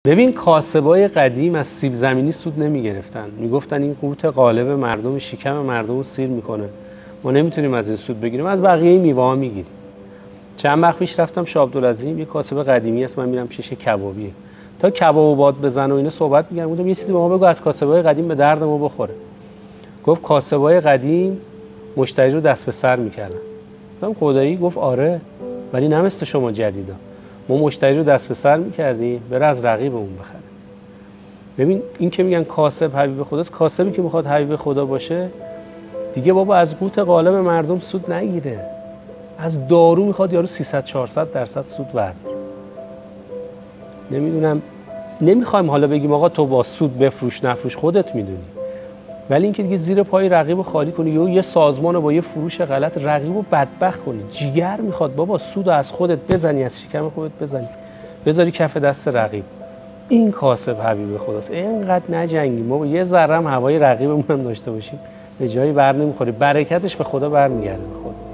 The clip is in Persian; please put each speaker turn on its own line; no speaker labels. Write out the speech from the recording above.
ببین کاسبای قدیم از سیب زمینی سود نمی گرفتن. میگفتن این قوت غالب مردم، شکم مردم رو سیر میکنه، ما نمیتونیم از این سود بگیریم، از بقیه میوه ها میگیریم. چند وقت پیش رفتم شاه عبدالعظیم، یه کاسب قدیمی است، من میرم پیش کبابیه، تا کباب و باد بزن و اینا صحبت میگن. گفتم یه چیزی به ما بگو از کاسبای قدیم به درد ما بخوره. گفت کاسبای قدیم مشتری رو دست به سر میکردن. گفتم خدایی؟ گفت آره، ولی نه مثل شما جدیدا، ما مشتری رو دست به سر میکردیم بره از رقیبمون بخره. ببین این که میگن کاسب حبیب خداست، کاسبی که میخواد حبیب خدا باشه دیگه بابا از قوت غالب مردم سود نگیره، از دارو میخواد یارو 300-400% سود برداره. نمیدونم، نمیخوایم حالا بگیم آقا تو با سود بفروش نفروش، خودت میدونی، ولی اینکه دیگه زیر پای رقیب خالی کنی یا یه سازمان رو با یه فروش غلط رقیبو بدبخت کنی، جیگر میخواد بابا سود از خودت بزنی، از شکم خودت بزنی بذاری کف دست رقیب. این کاسب حبیب خداست. اینقدر نجنگیم ما، یه ذره هم هوای رقیبمون هم داشته باشیم به جایی بر نمیخوری، برکتش به خدا برمیگرده به خدا.